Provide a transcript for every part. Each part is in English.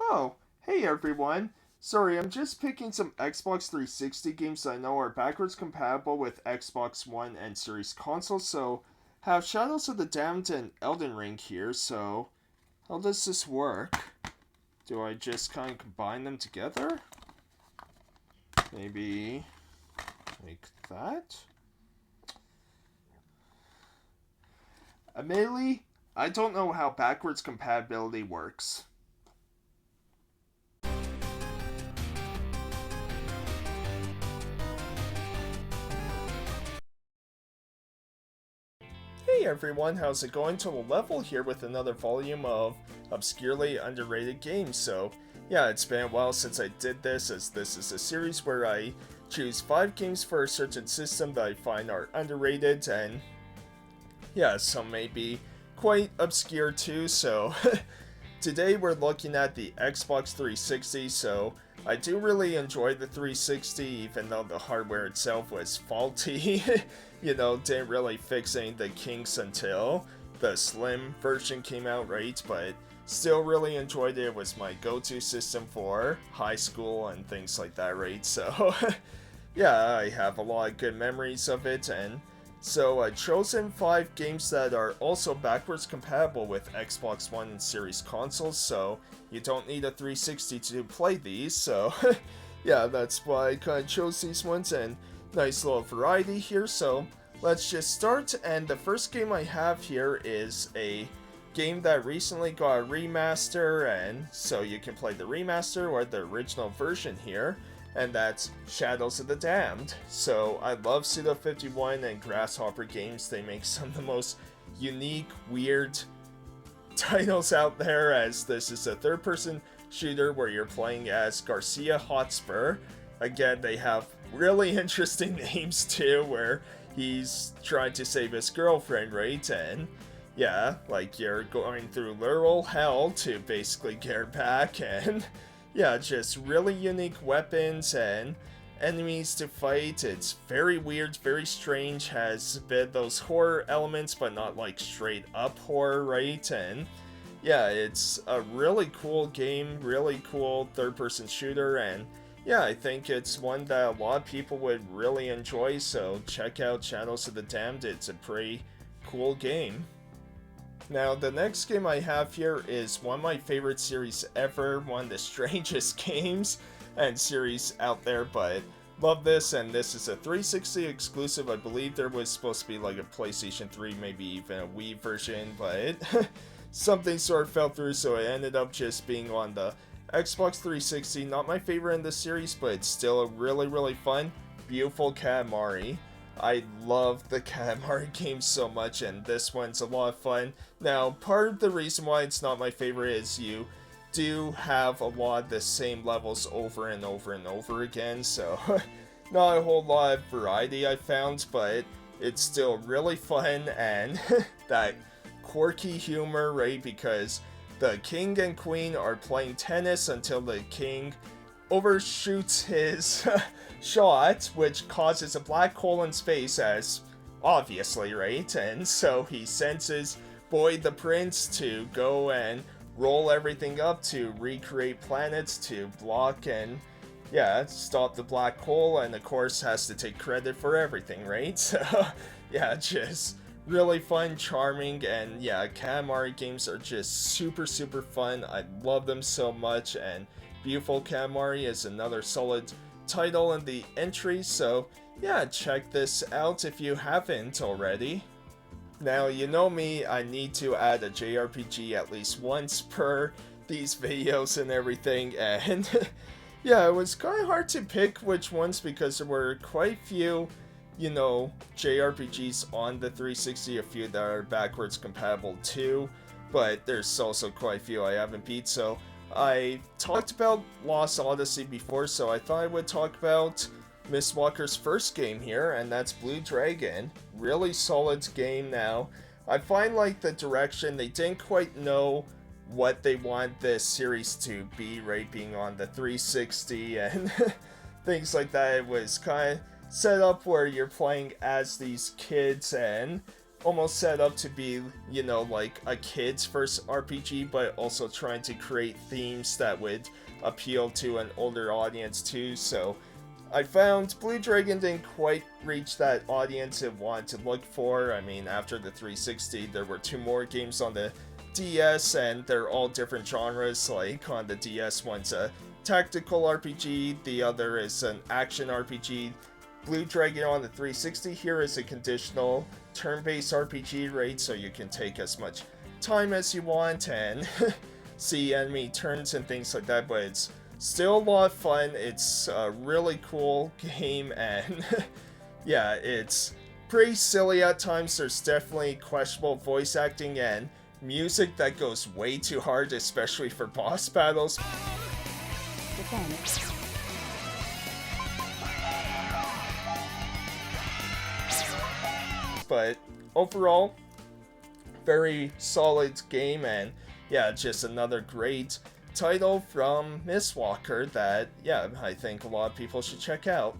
Oh, hey everyone. Sorry, I'm just picking some Xbox 360 games I know are backwards compatible with Xbox One and Series consoles, so have Shadows of the Damned and Elden Ring here, so how does this work? Do I just kind of combine them together? Maybe like that? Admittedly, I don't know how backwards compatibility works. Hey everyone, how's it going? Total Level here with another volume of obscurely underrated games. So, yeah, it's been a while since I did this, as this is a series where I choose 5 games for a certain system that I find are underrated, and yeah, some may be quite obscure too, so today we're looking at the Xbox 360, so I do really enjoy the 360 even though the hardware itself was faulty. Didn't really fix any of the kinks until the slim version came out, right? But still really enjoyed it. It was my go-to system for high school and things like that, right? So yeah, I have a lot of good memories of it, and so I've chosen 5 games that are also backwards compatible with Xbox One and Series consoles, so you don't need a 360 to play these, so yeah, that's why I kind of chose these ones, and nice little variety here, so let's just start. And the first game I have here is a game that recently got a remaster, and so you can play the remaster or the original version here, and that's Shadows of the Damned. So I love Suda51 and Grasshopper Games. They make some of the most unique, weird titles out there, as this is a third-person shooter where you're playing as Garcia Hotspur. Again, they have really interesting names too, where he's trying to save his girlfriend, right? And yeah, like you're going through literal hell to basically get her back, and yeah, just really unique weapons and enemies to fight. It's very weird, very strange, has a bit of those horror elements, but not like straight up horror, right? And yeah, it's a really cool game, really cool third-person shooter, and yeah, I think it's one that a lot of people would really enjoy, so check out Shadows of the Damned. It's a pretty cool game. Now, the next game I have here is one of my favorite series ever, one of the strangest games and series out there, but love this, and this is a 360 exclusive. I believe there was supposed to be like a PlayStation 3, maybe even a Wii version, but something sort of fell through, so it ended up just being on the Xbox 360. Not my favorite in the series, but it's still a really, really fun, beautiful Katamari. I love the Katamari games so much, and this one's a lot of fun. Now, part of the reason why it's not my favorite is you do have a lot of the same levels over and over and over again, so not a whole lot of variety I found, but it's still really fun, and that quirky humor, right? Because the king and queen are playing tennis until the king overshoots his shot, which causes a black hole in space, as obviously, right? And so he sends his boy the prince to go and roll everything up to recreate planets to block and yeah, stop the black hole, and of course has to take credit for everything, right? So yeah, just really fun, charming, and yeah, Katamari games are just super fun. I love them so much, and Beautiful Katamari is another solid title in the entry, so yeah, check this out if you haven't already. Now, you know me, I need to add a JRPG at least once per these videos and everything, and yeah, it was kind of hard to pick which ones because there were quite a few, JRPGs on the 360, a few that are backwards compatible too, but there's also quite a few I haven't beat, so I talked about Lost Odyssey before, so I thought I would talk about Miss Walker's first game here, and that's Blue Dragon. Really solid game now. I find like the direction, they didn't quite know what they want this series to be, right, being on the 360 and things like that. It was kind of set up where you're playing as these kids, and almost set up to be, you know, like a kid's first RPG, but also trying to create themes that would appeal to an older audience too. So I found Blue Dragon didn't quite reach that audience it wanted to look for. I mean, after the 360, there were 2 more games on the DS, and they're all different genres. Like on the DS, one's a tactical RPG, the other is an action RPG. Blue Dragon on the 360 here is a conditional turn-based RPG, right? So you can take as much time as you want and see enemy turns and things like that, but it's still a lot of fun. It's a really cool game, and yeah, it's pretty silly at times. There's definitely questionable voice acting and music that goes way too hard, especially for boss battles. But overall, very solid game, and yeah, just another great title from Mistwalker that, yeah, I think a lot of people should check out.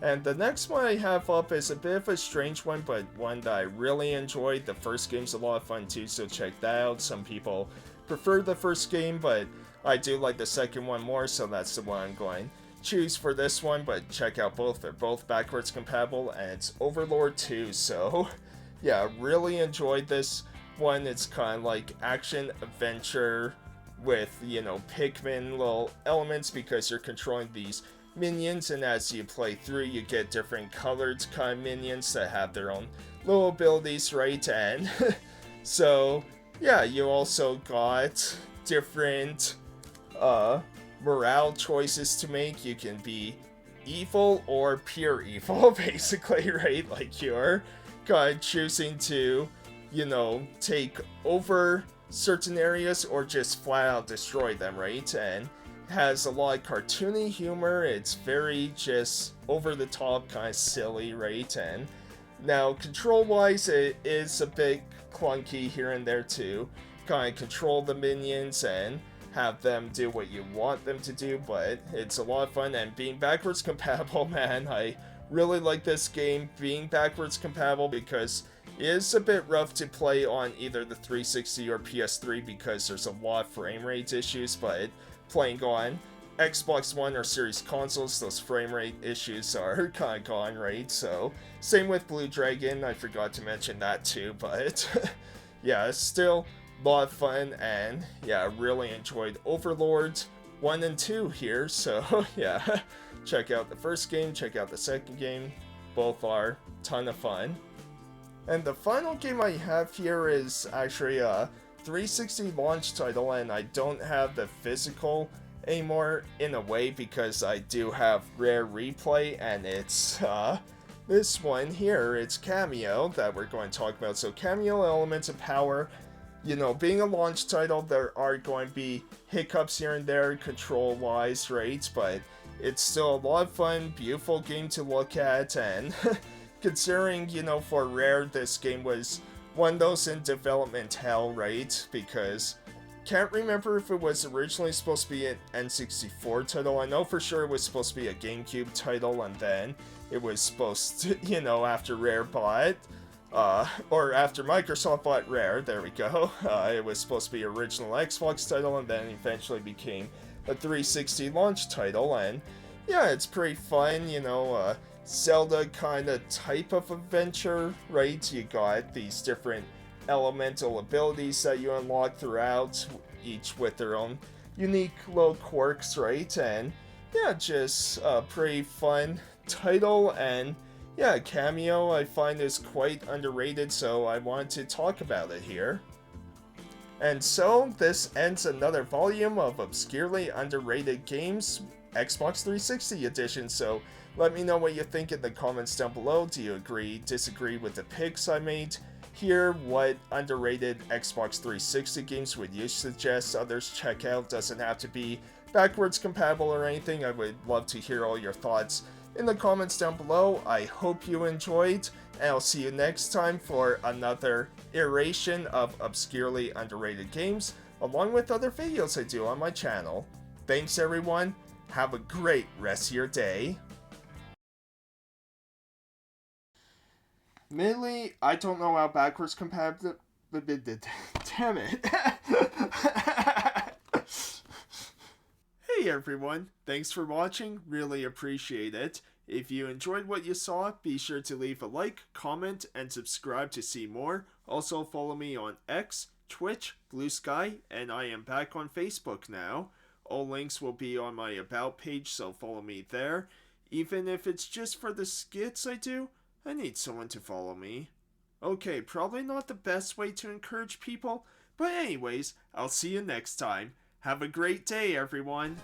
And the next one I have up is a bit of a strange one, but one that I really enjoyed. The first game's a lot of fun too, so check that out. Some people prefer the first game, but I do like the second one more, so that's the one I'm going to choose for this one. But check out both, they're both backwards compatible, and it's Overlord 2. So yeah, really enjoyed this one. It's kind of like action adventure with, you know, Pikmin little elements, because you're controlling these minions, and as you play through, you get different colored kind of minions that have their own little abilities, right? And so yeah, you also got different morale choices to make. You can be evil or pure evil, basically, right? Like you're kind of choosing to, you know, take over certain areas or just flat out destroy them, right? And has a lot of cartoony humor. It's very just over the top, kind of silly, right? And now control wise, it is a bit clunky here and there too. Kind of control the minions and have them do what you want them to do, but it's a lot of fun. And being backwards compatible, man, I really like this game being backwards compatible, because it is a bit rough to play on either the 360 or PS3 because there's a lot of frame rate issues, but playing on Xbox One or Series consoles, those frame rate issues are kind of gone, right? So same with Blue Dragon, I forgot to mention that too, but yeah, it's still a lot of fun, and yeah, really enjoyed Overlord 1 and 2 here. So yeah, check out the first game, check out the second game, both are a ton of fun. And the final game I have here is actually a 360 launch title, and I don't have the physical anymore in a way, because I do have Rare Replay, and it's this one here. It's Kameo that we're going to talk about. So Kameo Elements of Power, you know, being a launch title, there are going to be hiccups here and there control wise, right? But it's still a lot of fun, beautiful game to look at, and considering, you know, for Rare, this game was one of those in development hell, right? Because can't remember if it was originally supposed to be an N64 title. I know for sure it was supposed to be a GameCube title, and then it was supposed to, you know, after Rare bought, or after Microsoft bought Rare, there we go, it was supposed to be an original Xbox title, and then eventually became a 360 launch title. And yeah, it's pretty fun, you know, Zelda kind of type of adventure, right? You got these different elemental abilities that you unlock throughout, each with their own unique little quirks, right? And yeah, just a pretty fun title. And yeah, Kameo I find is quite underrated, so I wanted to talk about it here. And so this ends another volume of Obscurely Underrated Games Xbox 360 edition. So let me know what you think in the comments down below. Do you agree, disagree with the picks I made here? What underrated Xbox 360 games would you suggest others check out? Doesn't have to be backwards compatible or anything. I would love to hear all your thoughts in the comments down below. I hope you enjoyed, and I'll see you next time for another iteration of Obscurely Underrated Games, along with other videos I do on my channel. Thanks everyone, have a great rest of your day. Admittedly, I don't know how backwards compatible. Damn it. Hey everyone, thanks for watching, really appreciate it. If you enjoyed what you saw, be sure to leave a like, comment, and subscribe to see more. Also follow me on X, Twitch, Bluesky, and I am back on Facebook now. All links will be on my About page, so follow me there. Even if it's just for the skits I do, I need someone to follow me. Okay, probably not the best way to encourage people, but anyways, I'll see you next time. Have a great day, everyone!